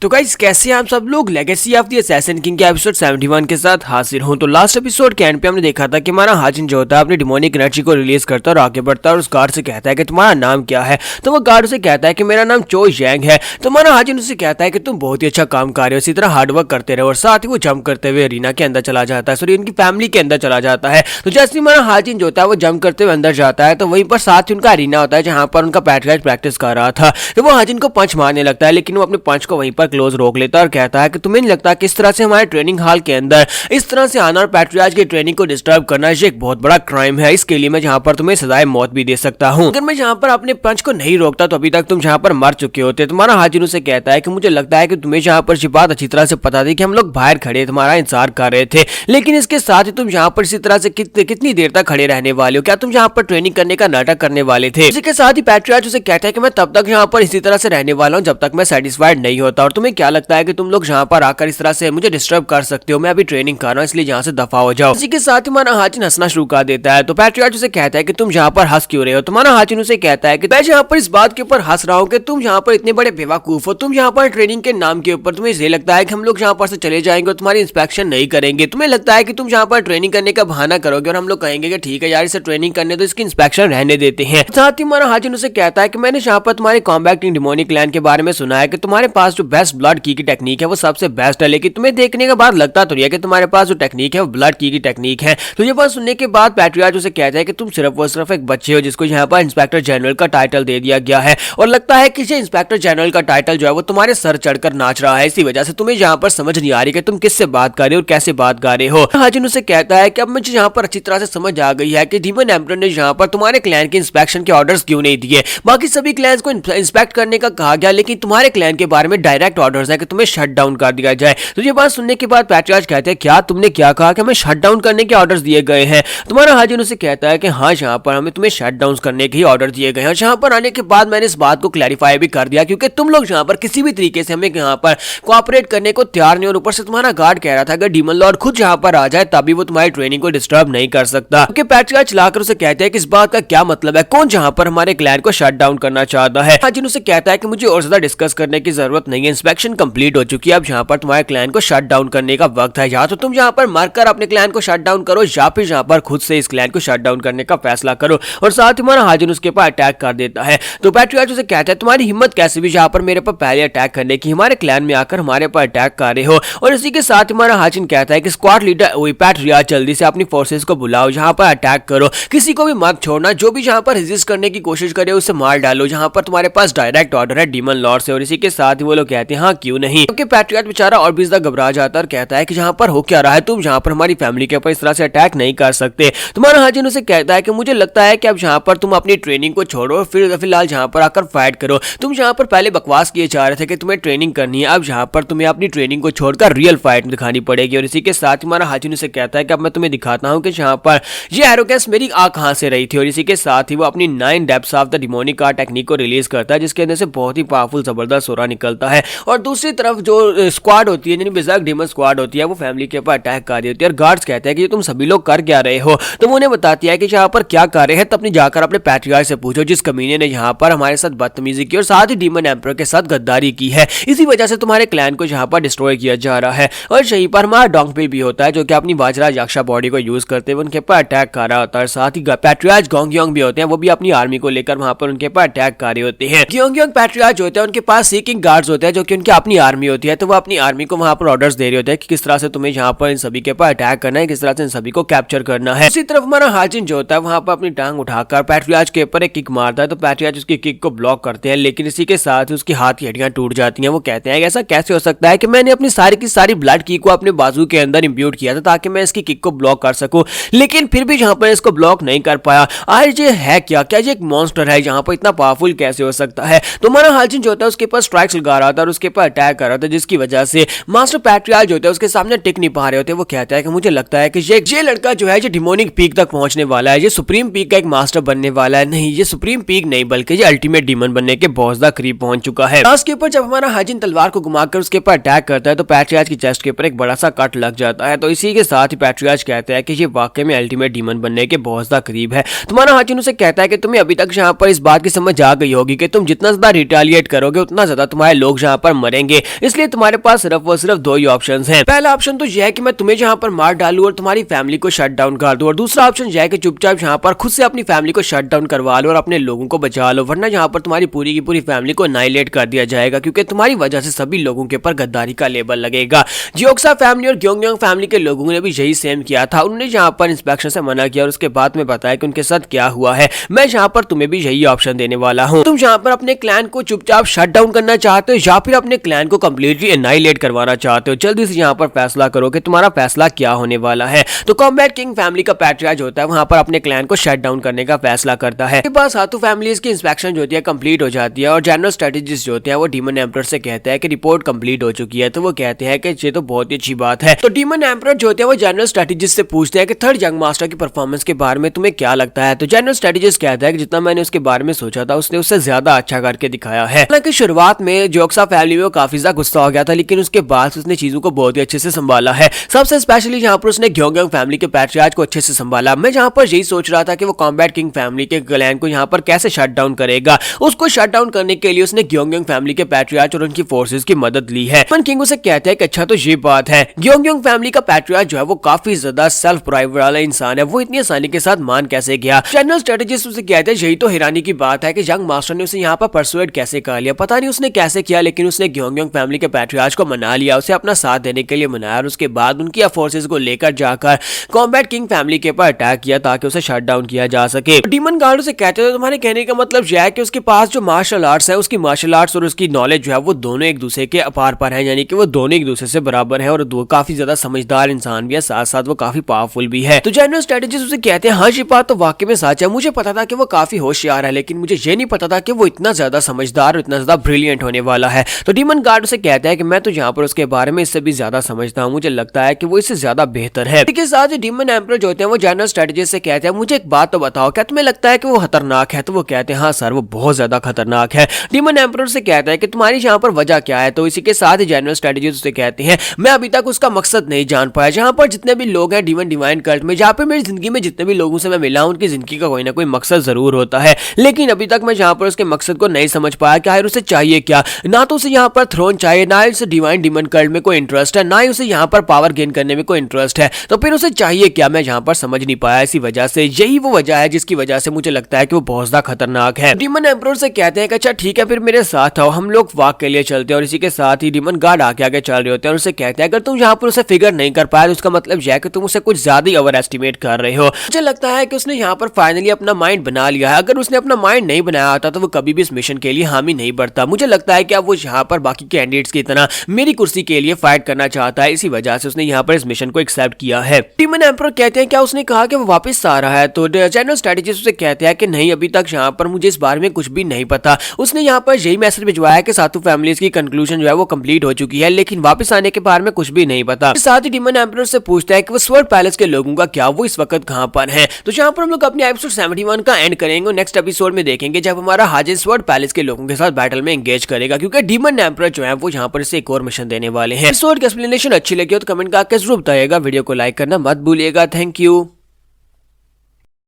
तो गाइस कैसे हैं आप सब लोग। Legacy of the assassin king के एपिसोड 71 के साथ हाजिर हूं। तो लास्ट एपिसोड के एंड पे हमने देखा था कि हमारा हाजिन जो होता है अपनी डिमोनिक एनर्जी को रिलीज करता है और आगे बढ़ता है और उस गार्ड से कहता है कि तुम्हारा नाम क्या है। तो वो गार्ड उसे कहता है कि मेरा नाम चो यांग है। तो हमारा हाजिन उसे कहता है कि तुम बहुत ही अच्छा काम कर रहे हो, इसी तरह हार्डवर्क करते रहो। और साथ ही वो जंप करते हुए रीना के अंदर चला जाता है, सॉरी उनकी फैमिली के अंदर चला जाता है। तो जैसे ही हमारा हाजिन जो होता है वो जंप करते हुए अंदर जाता है तो वहीं पर साथ ही उनका रीना होता है जहाँ पर उनका पैट्रियार्च प्रैक्टिस कर रहा था। तो वो हाजिन को पंच मारने लगता है, लेकिन वो अपने पंच को वहीं पर क्लोज रोक लेता है और कहता है कि तुम्हें नहीं लगता किस तरह से हमारे ट्रेनिंग हॉल के अंदर इस तरह से आना और पैट्रियार्च की ट्रेनिंग को डिस्टर्ब करना ये एक बहुत बड़ा क्राइम है। इसके लिए मैं जहां पर तुम्हें सजाए मौत भी दे सकता हूं। अगर मैं जहां पर अपने पंच को नहीं रोकता तो अभी तक तुम जहां पर मर चुके होते। तुम्हारा हाजिन उसे कहता है कि मुझे लगता है कि तुम्हें जहां पर ये बात अच्छी तरह से पता थी कि हम लोग बाहर खड़े तुम्हारा इंतजार कर रहे थे, लेकिन इसके साथ ही तुम जहां पर इसी तरह से कितनी देर तक खड़े रहने वाले हो? क्या तुम जहां पर ट्रेनिंग करने का नाटक करने वाले थे? इसके साथ ही पैट्रियार्च उसे कहता है कि मैं तब तक यहाँ पर इसी तरह से रहने वाला हूँ जब तक मैं सेटिस्फाइड नहीं होता। और तुम्हें क्या लगता है कि तुम लोग यहाँ पर आकर इस तरह से मुझे डिस्टर्ब कर सकते हो? मैं अभी ट्रेनिंग कर रहा हूँ, इसलिए यहाँ से दफा हो जाओ। इसी के साथ ही हमारा हाजिन हंसना शुरू कर देता है। तो पैट्रियार्च उसे कहता है कि तुम यहाँ पर हंस क्यों रहे हो? तुम्हारा हाजिन उसे कहता है कि मैं यहाँ पर इस बात के ऊपर हंस रहा हूँ कि तुम यहाँ पर इतने बड़े बेवकूफ हो। तुम यहाँ पर ट्रेनिंग के नाम के ऊपर तुम्हें ये लगता है कि हम लोग यहाँ पर से चले जाएंगे और तुम्हारी इंस्पेक्शन नहीं करेंगे। तुम्हें लगता है कि तुम यहाँ पर ट्रेनिंग करने का बहाना करोगे और हम लोग कहेंगे कि ठीक है यार इसे ट्रेनिंग करने तो इसकी इंस्पेक्शन रहने देते हैं। साथ ही हमारा हाजिन उसे कहता है कि मैंने यहाँ पर तुम्हारे कॉम्बैक्टिंग डिमोनिक क्लैन के बारे में सुना है कि तुम्हारे पास जो बेस्ट ब्लड की टेक्निक है वो सबसे बेस्ट है, लेकिन तुम्हें देखने के बाद लगता तो नहीं है कि तुम्हारे पास जो टेक्निक है वो ब्लड की टेक्निक है। तो ये बात सुनने के बाद पैट्रियार्च उसे कहता है कि तुम सिर्फ एक बच्चे हो जिसको यहाँ पर इंस्पेक्टर जनरल का टाइटल दे दिया गया है और लगता है कि ये इंस्पेक्टर जनरल का टाइटल जो है वो तुम्हारे सर चढ़कर नाच रहा है। इसी वजह से तुम्हें यहाँ पर समझ नहीं आ रही कि तुम किससे बात कर रहे हो और कैसे बात कर रहे हो। हाजिन उसे कहता है कि अब मुझे यहाँ पर अच्छी तरह से समझ आ गई है कि डीमन एम्परर ने यहाँ पर तुम्हारे क्लैन के इंस्पेक्शन के ऑर्डर्स क्यों नहीं दिए। बाकी सभी क्लैंस को इंस्पेक्ट करने का कहा गया, लेकिन तुम्हारे क्लैन के बारे में डायरेक्ट ऑर्डर्स है कि तुम्हें शट डाउन कर दिया जाए। तो ये बात सुनने के बाद पैट्रियार्च कहते हैं क्या तुमने क्या कहा कि हमें शट डाउन करने के ऑर्डर्स दिए गए हैं? तुम्हारा हाजिन उसे कहता है कि हाँ यहाँ पर हमें तुम्हें शट डाउन करने के ही ऑर्डर दिए गए हैं। यहाँ पर आने के बाद मैंने इस बात को क्लैरिफाई भी कर दिया क्योंकि तुम लोग यहाँ पर किसी भी तरीके से हमें यहाँ पर कोऑपरेट करने को तैयार नहीं और ऊपर से तुम्हारा गार्ड कह रहा था अगर डीमन लॉर्ड खुद यहाँ पर आ जाए तभी वो तुम्हारी ट्रेनिंग को डिस्टर्ब नहीं कर सकता। क्योंकि पैट्रियार्च लाकर उसे कहते हैं कि इस बात का क्या मतलब है, कौन जहाँ पर हमारे क्लैन को शट डाउन करना चाहता है? हाजिन उसे कहता है कि मुझे और ज्यादा डिस्कस करने की जरूरत नहीं है, इंस्पेक्शन कंप्लीट हो चुकी है, अब यहाँ पर तुम्हारे क्लैन को शट डाउन करने का वक्त है। या तो तुम यहाँ पर मरकर अपने क्लैन को शट डाउन करो या फिर यहाँ पर खुद से इस क्लैन को शट डाउन करने का फैसला करो। और साथ ही हमारा हाजिन उसके ऊपर अटैक कर देता है। तो पैट्रियार्च उसे कहता है तुम्हारी हिम्मत कैसे भी यहाँ पर मेरे पर पहले अटैक करने की, हमारे क्लैन में आकर हमारे पर अटैक कर रहे हो। और इसी के साथ हमारा हाजिन कहता है कि स्क्वाड लीडर पैट्रियार्च जल्दी से अपनी फोर्सेस को बुलाओ, यहाँ पर अटैक करो, किसी को भी मत छोड़ना, जो भी यहाँ पर रेजिस्ट करने की कोशिश करे उसे मार डालो। यहाँ पर तुम्हारे पास डायरेक्ट ऑर्डर है डीमन लॉर्ड से। और इसी के साथ ही वो लोग कहते हैं हाँ क्यों नहीं, क्योंकि पैट्रियार्च बेचारा और भी ज्यादा घबरा जाता है और कहता है कि यहाँ पर हो क्या रहा है, तुम यहाँ पर हमारी फैमिली के ऊपर इस तरह से अटैक नहीं कर सकते। तुम्हारा हाजिन उसे कहता है कि मुझे लगता है कि अब यहाँ पर तुम अपनी ट्रेनिंग को छोड़ो, फिर फिलहाल यहाँ पर आकर फाइट करो। तुम यहाँ पर पहले बकवास किए जा रहे थे कि तुम्हें ट्रेनिंग करनी है, अब यहाँ पर तुम्हें अपनी ट्रेनिंग को छोड़कर रियल फाइट दिखानी पड़ेगी। और इसी के साथ हमारा हाजिन उसे कहता है कि अब मैं तुम्हें दिखाता हूँ कि यहाँ पर ये एरोगेंस मेरी आ कहाँ से रही थी। और इसी के साथ ही वो अपनी 9 depths of the demonic art technique को रिलीज करता है जिसके अंदर से बहुत ही पावरफुल जबरदस्त सोरा निकलता है। और दूसरी तरफ जो स्क्वाड होती है यानी बिजर्क डीमन स्क्वाड होती है वो फैमिली के ऊपर अटैक कर रही होती है। और गार्ड्स कहते हैं कि तुम सभी लोग कर क्या रहे हो? तो वो उन्हें बताती है कि यहाँ पर क्या कर रहे हैं, तो अपनी जाकर अपने पैट्रियार्च से पूछो जिस कमीने ने यहाँ पर हमारे साथ बदतमीजी की और साथ ही डीमन एम्परर के साथ गद्दारी की है, इसी वजह से तुम्हारे क्लैन को यहाँ पर डिस्ट्रॉय किया जा रहा है। और यहीं पर हमारा डोंगपिल भी होता है जो कि अपनी वाजरा यक्षा बॉडी को यूज करते हुए उनके ऊपर अटैक कर रहा होता है। साथ ही पैट्रियार्च गोंगयोंग भी होते हैं, वो भी अपनी आर्मी को लेकर वहां पर उनके ऊपर अटैक कर रहे होते हैं। गोंगयोंग पैट्रियार्च होते हैं, उनके पास सीकिंग गार्ड्स होते हैं जो कि उनकी अपनी आर्मी होती है। तो वो अपनी आर्मी को वहां पर ऑर्डर्स दे रहे होते हैं कि किस तरह से तुम्हें यहाँ पर इन सभी के ऊपर अटैक करना है, किस तरह से इन सभी को कैप्चर करना है। इसी तरफ हमारा हाजिन जो होता है वहां पर अपनी टांग उठाकर पैट्रियार्च के ऊपर एक किक मारता है। तो पैट्रियार्च उसकी किक को ब्लॉक करते हैं, लेकिन इसी के साथ उसकी हाथ की हड्डियां टूट जाती हैं। वो कहते हैं ऐसा कैसे हो सकता है कि मैंने अपनी सारी की सारी ब्लड की को अपने बाजू के अंदर इंप्यूट किया था ताकि मैं इसकी किक को ब्लॉक कर सकूं, लेकिन फिर भी यहाँ पर इसको ब्लॉक नहीं कर पाया। आज ये है क्या ये एक मॉन्स्टर है, यहाँ पर इतना पावरफुल कैसे हो सकता है? तो हमारा हाजिन जो होता है उसके पास स्ट्राइक्स लगा रहा था और उसके ऊपर अटैक कर रहा था, जिसकी वजह से मास्टर पैट्रियार्च जो होता है उसके सामने टिक नहीं पा रहे होते। वो कहता है कि मुझे लगता है कि ये लड़का जो है ये डिमोनिक पीक तक पहुंचने वाला है, ये सुप्रीम पीक का एक मास्टर बनने वाला है। नहीं, ये सुप्रीम पीक नहीं बल्कि ये अल्टीमेट डीमन बनने के बहुत ज्यादा करीब पहुंच चुका है। उसके ऊपर जब हमारा हाजिन तलवार को घुमाकर उसके ऊपर अटैक करता है तो पैट्रियार्च की चेस्ट के ऊपर एक बड़ा सा कट लग जाता है। तो इसी के साथ ही पैट्रियार्च कहता है कि ये वाकई में अल्टीमेट डीमन बनने के बहुत ज्यादा करीब है। तुम्हारा हाजिन उसे कहता है कि तुम्हें अभी तक यहाँ पर इस बात की समझ आ गई होगी कि तुम जितना ज्यादा रिटेलिएट करोगे उतना ज्यादा तुम्हारे लोग यहाँ पर पर मरेंगे, इसलिए तुम्हारे पास सिर्फ और सिर्फ दो ही ऑप्शन हैं। पहला ऑप्शन तो यह है कि मैं तुम्हें यहाँ पर मार डालूं और तुम्हारी फैमिली को शट डाउन कर दूं, और दूसरा ऑप्शन यह है कि चुपचाप यहाँ पर खुद से अपनी फैमिली को शट डाउन करवा लो और अपने लोगों को बचा लो, वरना यहाँ पर तुम्हारी पूरी की पूरी फैमिली को नाइलेट कर दिया जाएगा, क्योंकि तुम्हारी वजह से सभी लोगों के ऊपर गद्दारी का लेबल लगेगा। जियोक्सा फैमिली और ग्योंगयांग फैमिली के लोगों ने भी यही सेम किया था। उन्होंने यहाँ पर इंस्पेक्शन से मना किया और उसके बाद में बताया कि उनके साथ क्या हुआ है। मैं यहाँ पर तुम्हें भी यही ऑप्शन देने वाला हूँ। तुम यहाँ पर अपने क्लैन को चुपचाप शट डाउन करना चाहते हो या फिर अपने क्लैन को कंप्लीटली एनाइलेट करवाना चाहते हो? जल्दी से यहाँ पर फैसला करो कि तुम्हारा फैसला क्या होने वाला है। तो कॉम्बैट किंग फैमिली का पैट्रियार्च होता है, वहां पर अपने क्लैन को शट डाउन करने का फैसला करता है। इसके बाद सातों फैमिलीज की इंस्पेक्शन जो होती है कंप्लीट हो जाती है और जनरल स्ट्रेटेजिस्ट जो होते हैं वो डीमन एम्परर से कहते हैं कि रिपोर्ट कंप्लीट हो चुकी है। तो वो कहते हैं कि ये तो बहुत ही अच्छी बात है। तो डीमन एम्परर जो होते हैं वो जनरल स्ट्रेटेजिस्ट से पूछते हैं कि थर्ड यंग मास्टर की परफॉर्मेंस के बारे में तुम्हें क्या लगता है? तो जनरल स्ट्रेटेजिस्ट कहता है कि जितना मैंने उसके बारे में सोचा था उसने उससे ज्यादा अच्छा करके दिखाया है। हालांकि शुरुआत में जियोक्सा फैमिली में काफी ज्यादा गुस्सा हो गया था, लेकिन उसके बाद उसने चीजों को बहुत ही अच्छे से संभाला है। सबसे स्पेशली यहाँ पर उसने ग्योंगयांग फैमिली के पैट्रियार्च को अच्छे से संभाला। मैं यहाँ पर यही सोच रहा था कि वो कॉम्बैट किंग फैमिली के क्लैन को यहाँ पर कैसे शट डाउन करेगा। उसको शट डाउन करने के लिए उसने ग्योंगयांग फैमिली के पैट्रियार्च और उनकी फोर्सेस की मदद ली है। मन किंग उसे कहते हैं कि अच्छा तो ये बात है। ग्योंगयांग फैमिली का पैट्रियार्च जो है वो काफी ज्यादा सेल्फ प्राइड वाला इंसान है, वो इतनी आसानी के साथ मान कैसे गया? जनरल स्ट्रेटेजिस्ट उसे कहते हैं यही तो हैरानी की बात है कि यंग मास्टर ने उसे यहाँ पर परसुएड कैसे कर लिया। पता नहीं उसने कैसे किया, लेकिन उसने ग्योंगयांग फैमिली के पैट्रियार्च को मना लिया, उसे अपना साथ देने के लिए मनाया और उसके बाद उनकी फोर्सेस को लेकर जाकर कॉम्बैट किंग फैमिली के ऊपर अटैक किया ताकि उसे शट डाउन किया जा सके। डीमन गार्ड उसे कहते हैं तुम्हारे कहने का मतलब यह है कि उसके पास जो मार्शल आर्ट्स है, उसकी मार्शल आर्ट्स और उसकी नॉलेज जो है वो दोनों एक दूसरे के अपार पर है, यानी कि वो दोनों एक दूसरे से बराबर है और दो काफी ज्यादा समझदार इंसान भी है, साथ साथ वो काफी पावरफुल भी है। तो जनरल स्ट्रेटेजिस्ट उसे कहते हैं हाँ ये बात तो वाकई में सच है, मुझे पता था कि वो काफी होशियार है, लेकिन मुझे ये नहीं पता था कि वो इतना ज्यादा समझदार और इतना ज्यादा ब्रिलियंट होने वाला है। तो डीमन गार्ड उसे कहता है कि मैं तो यहाँ पर उसके बारे में इससे भी ज्यादा समझता हूँ, मुझे लगता है कि वो इससे ज्यादा बेहतर है। इसके साथ ही डीमन एम्परर जो होते हैं वो जनरल स्ट्रेटेजिस्ट से कहते हैं मुझे एक बात तो बताओ, क्या तुम्हें लगता है कि वो खतरनाक है? तो वो कहते हैं हाँ सर वो बहुत ज्यादा खतरनाक है। डीमन एम्परर से कहता है कि तुम्हारी यहाँ पर वजह क्या है? तो इसी के साथ ही जनरल स्ट्रेटेजिस्ट से कहते हैं मैं अभी तक उसका मकसद नहीं जान पाया। जहाँ पर जितने भी लोग हैं डीमन डिवाइन कल्ट में, जहाँ पे मेरी जिंदगी में जितने भी लोगों से मैं मिला हूँ उनकी जिंदगी का कोई ना कोई मकसद जरूर होता है, लेकिन अभी तक मैं जहाँ पर उसके मकसद को नहीं समझ पाया कि आखिर उसे चाहिए क्या। ना तो उसे यहाँ पर थ्रोन चाहिए, ना ही उसे डिवाइन डीमन कल्ट में कोई इंटरेस्ट है, ना ही उसे यहाँ पर पावर गेन करने में कोई इंटरेस्ट है, तो फिर उसे चाहिए क्या मैं यहाँ पर समझ नहीं पाया। इसी वजह से यही वो वजह है जिसकी वजह से मुझे लगता है कि वो बहुत ज्यादा खतरनाक है। डीमन एम्परर से कहते हैं कि अच्छा ठीक है फिर मेरे साथ आओ, हम लोग वॉक के लिए चलते हैं। और इसी के साथ ही डीमन गार्ड आगे आगे चल रहे होते हैं और उसे कहते हैं अगर तुम यहाँ पर उसे फिगर नहीं कर पाए तो उसका मतलब यह है कि तुम उसे कुछ ज्यादा ही ओवर एस्टिमेट कर रहे हो। मुझे लगता है कि उसने यहाँ पर फाइनली अपना माइंड बना लिया है। अगर उसने अपना माइंड नहीं बनाया होता तो वो कभी भी इस मिशन के लिए हामी नहीं बढ़ता। मुझे लगता है कि अब वो यहाँ पर बाकी कैंडिडेट्स की तरह मेरी कुर्सी के लिए फाइट करना चाहता है, इसी वजह से उसने यहाँ पर इस मिशन को एक्सेप्ट किया है। डीमन एम्परर कहते हैं क्या उसने कहा कि वो वापस आ रहा है? तो जनरल स्ट्रेटेजिस्ट उसे कहते हैं कि नहीं अभी तक यहाँ पर मुझे इस बारे में कुछ भी नहीं पता। उसने यहाँ पर यही मैसेज भिजवाया कि सातों फैमिलीज की कंक्लूजन जो है वो कंप्लीट हो चुकी है, लेकिन वापस आने के बारे में कुछ भी नहीं पता। साथ ही डीमन एम्परर से पूछता है कि वो स्वर्ड पैलेस के लोगों का क्या, वो इस वक्त कहां पर है? तो यहाँ पर हम लोग अपने एपिसोड 71 का एंड करेंगे। नेक्स्ट एपिसोड में देखेंगे जब हमारा हाजिर स्वर्ड पैलेस के लोगों के साथ बैटल में एंगेज करेगा, क्योंकि डीमन एम्परर जो है वो यहाँ पर इसे एक और मिशन देने वाले हैं। एपिसोड की एक्सप्लेनेशन अच्छी लगी हो तो कमेंट करके जरूर बताइएगा। वीडियो को लाइक करना मत भूलिएगा। Thank you.